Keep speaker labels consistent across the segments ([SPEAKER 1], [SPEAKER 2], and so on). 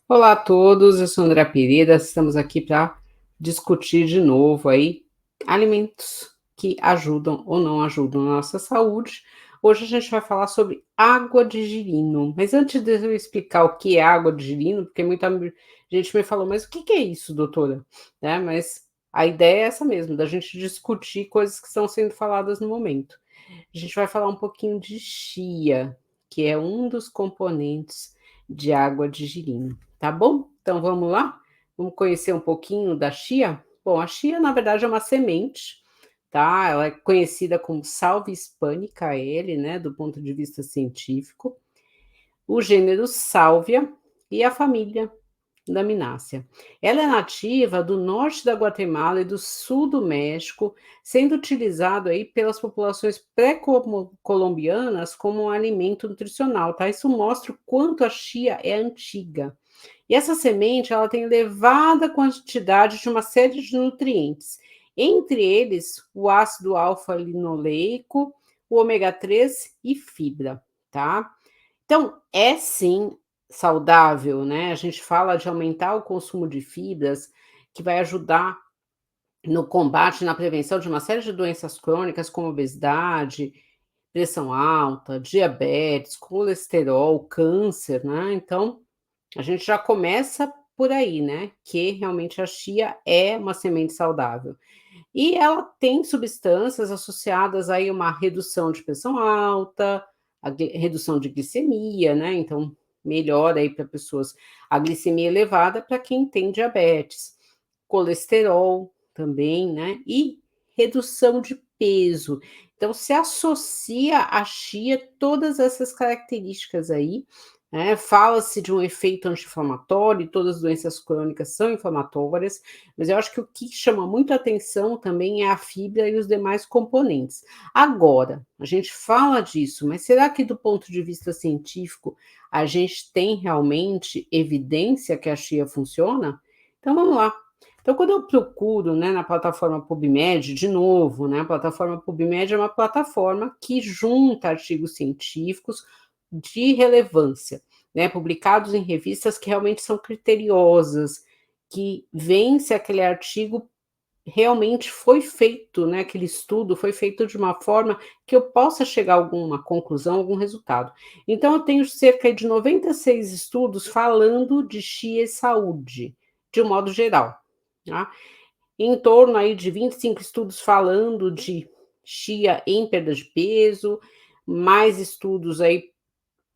[SPEAKER 1] Olá a todos, eu sou André Pereira, estamos aqui para discutir de novo aí alimentos que ajudam ou não ajudam na nossa saúde. Hoje a gente vai falar sobre água de girino, mas antes de eu explicar o que é água de girino, porque muita gente me falou, mas o que que é isso, doutora? Né, mas a ideia é essa mesmo, da gente discutir coisas que estão sendo faladas no momento. A gente vai falar um pouquinho de chia, que é um dos componentes de água de girino, tá bom? Então vamos lá? Vamos conhecer um pouquinho da chia? Bom, a chia na verdade é uma semente, tá? Ela é conhecida como salvia hispanica, ele, né, do ponto de vista científico. O gênero Salvia e a família Laminácea. Ela é nativa do norte da Guatemala e do sul do México, sendo utilizado aí pelas populações pré-colombianas como um alimento nutricional, tá? Isso mostra o quanto a chia é antiga. E essa semente, ela tem elevada quantidade de uma série de nutrientes, entre eles o ácido alfa-linoleico, o ômega 3 e fibra, tá? Então, é sim saudável, né, a gente fala de aumentar o consumo de fibras, que vai ajudar no combate, na prevenção de uma série de doenças crônicas, como obesidade, pressão alta, diabetes, colesterol, câncer, né, então, a gente já começa por aí, né, que realmente a chia é uma semente saudável. E ela tem substâncias associadas aí a uma redução de pressão alta, redução de glicemia, né, então melhora aí para pessoas a glicemia elevada para quem tem diabetes, colesterol também, né, e redução de peso. Então se associa a chia todas essas características aí, né, fala-se de um efeito anti-inflamatório, todas as doenças crônicas são inflamatórias, mas eu acho que o que chama muito atenção também é a fibra e os demais componentes. Agora, a gente fala disso, mas será que do ponto de vista científico a gente tem realmente evidência que a chia funciona? Então vamos lá. Então, quando eu procuro, né, na plataforma PubMed, de novo, né, a plataforma PubMed é uma plataforma que junta artigos científicos de relevância, né, publicados em revistas que realmente são criteriosas, que vêm se aquele artigo realmente foi feito, né, aquele estudo foi feito de uma forma que eu possa chegar a alguma conclusão, algum resultado. Então eu tenho cerca de 96 estudos falando de chia e saúde, de um modo geral, tá. Em torno aí de 25 estudos falando de chia em perda de peso, mais estudos aí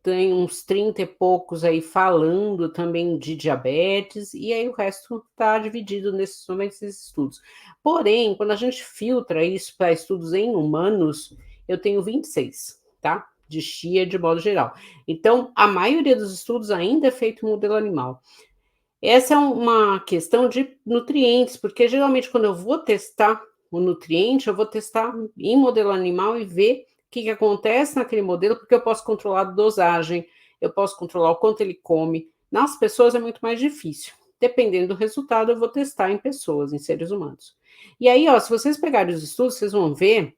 [SPEAKER 1] tem uns 30 e poucos aí falando também de diabetes, e aí o resto está dividido nesses 96 estudos. Porém, quando a gente filtra isso para estudos em humanos, eu tenho 26, tá? De chia de modo geral. Então, a maioria dos estudos ainda é feito em modelo animal. Essa é uma questão de nutrientes, porque geralmente quando eu vou testar o nutriente, eu vou testar em modelo animal e ver o que que acontece naquele modelo, porque eu posso controlar a dosagem, eu posso controlar o quanto ele come. Nas pessoas é muito mais difícil. Dependendo do resultado, eu vou testar em pessoas, em seres humanos. E aí, ó, se vocês pegarem os estudos, vocês vão ver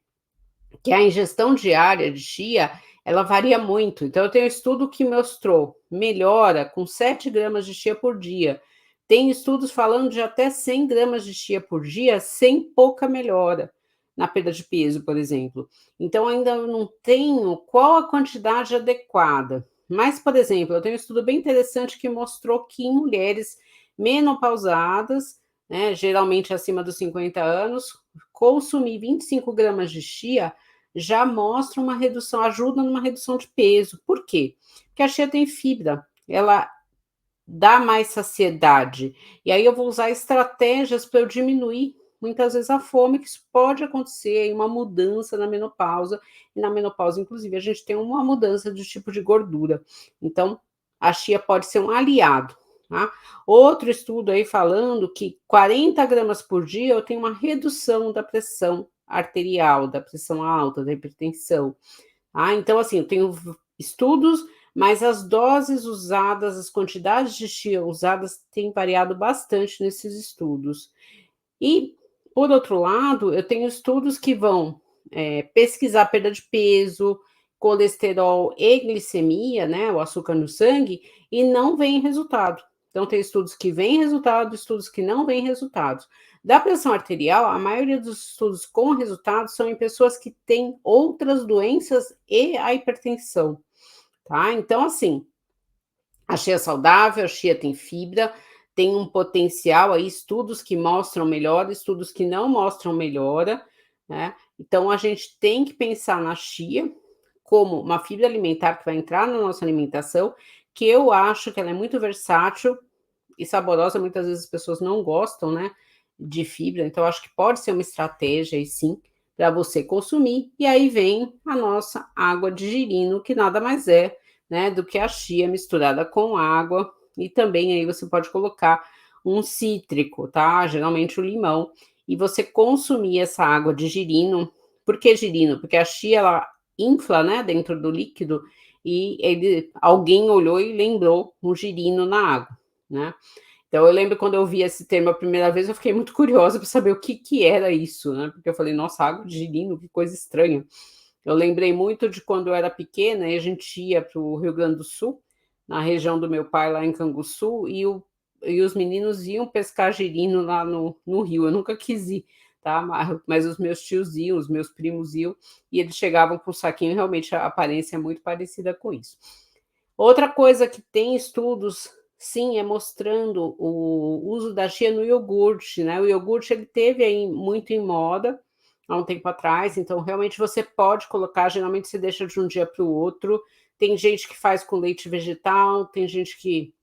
[SPEAKER 1] que a ingestão diária de chia, ela varia muito. Então, eu tenho estudo que mostrou melhora com 7 gramas de chia por dia. Tem estudos falando de até 100 gramas de chia por dia, sem pouca melhora na perda de peso, por exemplo. Então, ainda não tenho qual a quantidade adequada. Mas, por exemplo, eu tenho um estudo bem interessante que mostrou que em mulheres menopausadas, né, geralmente acima dos 50 anos, consumir 25 gramas de chia já mostra uma redução, ajuda numa redução de peso. Por quê? Porque a chia tem fibra, ela dá mais saciedade. E aí eu vou usar estratégias para eu diminuir muitas vezes a fome, que isso pode acontecer aí uma mudança na menopausa, e na menopausa, inclusive, a gente tem uma mudança de tipo de gordura. Então, a chia pode ser um aliado, tá? Outro estudo aí falando que 40 gramas por dia eu tenho uma redução da pressão arterial, da pressão alta, da hipertensão. Ah, então assim, eu tenho estudos, mas as doses usadas, as quantidades de chia usadas têm variado bastante nesses estudos. E, por outro lado, eu tenho estudos que vão pesquisar perda de peso, colesterol e glicemia, né, o açúcar no sangue, e não vem resultado. Então, tem estudos que veem resultado, estudos que não veem resultados. Da pressão arterial, a maioria dos estudos com resultados são em pessoas que têm outras doenças e a hipertensão, tá? Então, assim, a chia é saudável, a chia tem fibra, tem um potencial aí, estudos que mostram melhora, estudos que não mostram melhora, né? Então, a gente tem que pensar na chia como uma fibra alimentar que vai entrar na nossa alimentação, que eu acho que ela é muito versátil e saborosa. Muitas vezes as pessoas não gostam, né, de fibra, então acho que pode ser uma estratégia aí sim para você consumir. E aí vem a nossa água de girino, que nada mais é, né, do que a chia misturada com água, e também aí você pode colocar um cítrico, tá? Geralmente o limão, e você consumir essa água de girino. Por que girino? Porque a chia ela infla, né, dentro do líquido, e alguém olhou e lembrou um girino na água, né? Então eu lembro quando eu vi esse termo a primeira vez, eu fiquei muito curiosa para saber o que que era isso, né? Porque eu falei, nossa, água de girino, que coisa estranha. Eu lembrei muito de quando eu era pequena e a gente ia para o Rio Grande do Sul, na região do meu pai, lá em Canguçu, e os meninos iam pescar girino lá no rio. Eu nunca quis ir, tá? Mas os meus tios iam, os meus primos iam, e eles chegavam com o saquinho, realmente a aparência é muito parecida com isso. Outra coisa que tem estudos, sim, é mostrando o uso da chia no iogurte, né? O iogurte ele teve aí muito em moda há um tempo atrás, então realmente você pode colocar, geralmente se deixa de um dia para o outro. Tem gente que faz com leite vegetal, tem gente que,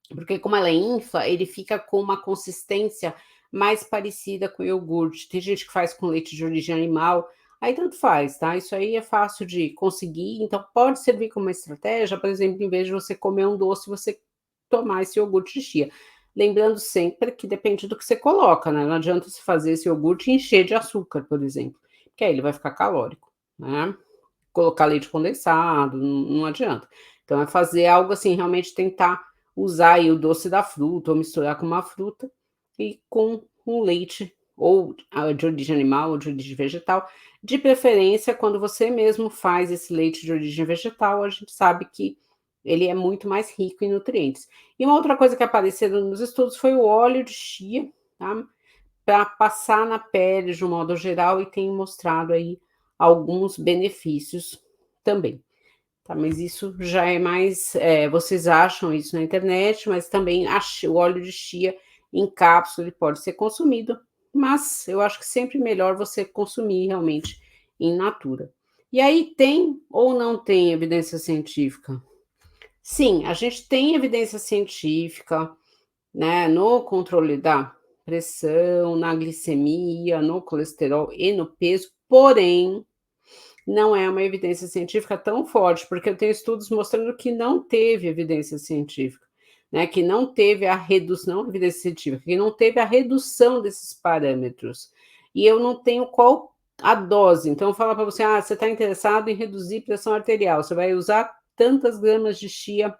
[SPEAKER 1] porque como ela infla, ele fica com uma consistência mais parecida com iogurte. Tem gente que faz com leite de origem animal, aí tanto faz, tá? Isso aí é fácil de conseguir, então pode servir como uma estratégia, por exemplo, em vez de você comer um doce, você tomar esse iogurte de chia. Lembrando sempre que depende do que você coloca, né? Não adianta você fazer esse iogurte e encher de açúcar, por exemplo, porque aí ele vai ficar calórico, né? Colocar leite condensado, não adianta. Então é fazer algo assim, realmente tentar usar aí o doce da fruta ou misturar com uma fruta e com um leite ou de origem animal ou de origem vegetal. De preferência, quando você mesmo faz esse leite de origem vegetal, a gente sabe que ele é muito mais rico em nutrientes. E uma outra coisa que apareceu nos estudos foi o óleo de chia, tá? Para passar na pele de um modo geral e tem mostrado aí alguns benefícios também, tá? Mas isso já é mais, vocês acham isso na internet, mas também o óleo de chia em cápsula ele pode ser consumido, mas eu acho que sempre melhor você consumir realmente in natura. E aí tem ou não tem evidência científica? Sim, a gente tem evidência científica, né, no controle da pressão, na glicemia, no colesterol e no peso, porém, não é uma evidência científica tão forte, porque eu tenho estudos mostrando que não teve evidência científica, né, que não teve a redução, não evidência científica, que não teve a redução desses parâmetros. E eu não tenho qual a dose. Então, eu falo para você, você está interessado em reduzir pressão arterial, você vai usar tantas gramas de chia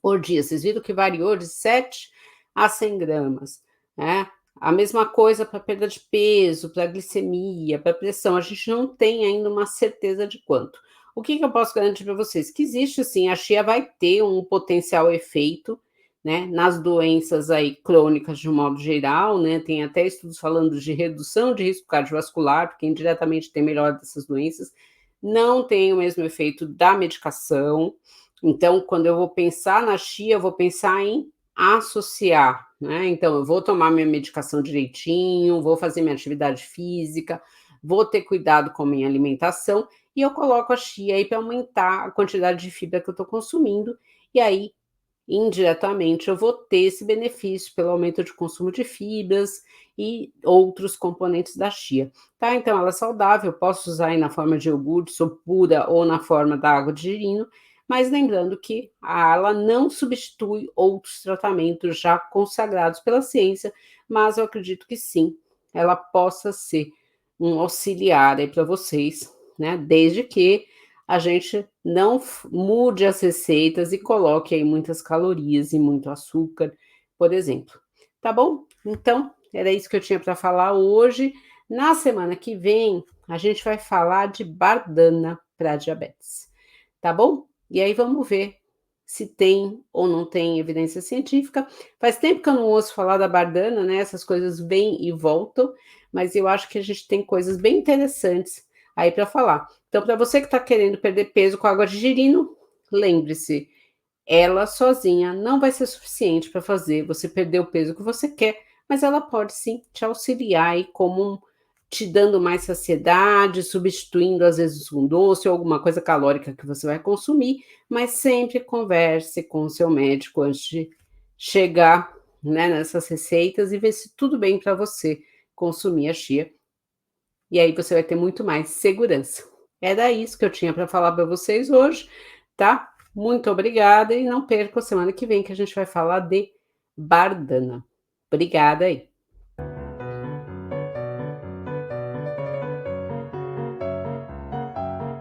[SPEAKER 1] por dia. Vocês viram que variou de 7 a 100 gramas, né? A mesma coisa para perda de peso, para glicemia, para pressão. A gente não tem ainda uma certeza de quanto. O que eu posso garantir para vocês? Que existe sim, a chia vai ter um potencial efeito, né, nas doenças aí crônicas de um modo geral, né? Tem até estudos falando de redução de risco cardiovascular, porque indiretamente tem melhora dessas doenças. Não tem o mesmo efeito da medicação. Então, quando eu vou pensar na chia, eu vou pensar em associar, né? Então, eu vou tomar minha medicação direitinho, vou fazer minha atividade física, vou ter cuidado com a minha alimentação e eu coloco a chia aí para aumentar a quantidade de fibra que eu estou consumindo, e aí, indiretamente, eu vou ter esse benefício pelo aumento de consumo de fibras e outros componentes da chia, tá? Então, ela é saudável, posso usar aí na forma de iogurte, ou pura, ou na forma da água de girino, mas lembrando que ela não substitui outros tratamentos já consagrados pela ciência, mas eu acredito que sim, ela possa ser um auxiliar aí para vocês, né? Desde que a gente não mude as receitas e coloque aí muitas calorias e muito açúcar, por exemplo. Tá bom? Então, era isso que eu tinha para falar hoje. Na semana que vem, a gente vai falar de bardana para diabetes. Tá bom? E aí vamos ver se tem ou não tem evidência científica. Faz tempo que eu não ouço falar da bardana, né, essas coisas vêm e voltam, mas eu acho que a gente tem coisas bem interessantes aí para falar. Então, para você que está querendo perder peso com água de girino, lembre-se, ela sozinha não vai ser suficiente para fazer você perder o peso que você quer, mas ela pode sim te auxiliar aí como te dando mais saciedade, substituindo às vezes um doce ou alguma coisa calórica que você vai consumir, mas sempre converse com o seu médico antes de chegar, né, nessas receitas e ver se tudo bem para você consumir a chia, e aí você vai ter muito mais segurança. Era isso que eu tinha para falar para vocês hoje, tá? Muito obrigada e não perca a semana que vem que a gente vai falar de Bardana. Obrigada aí.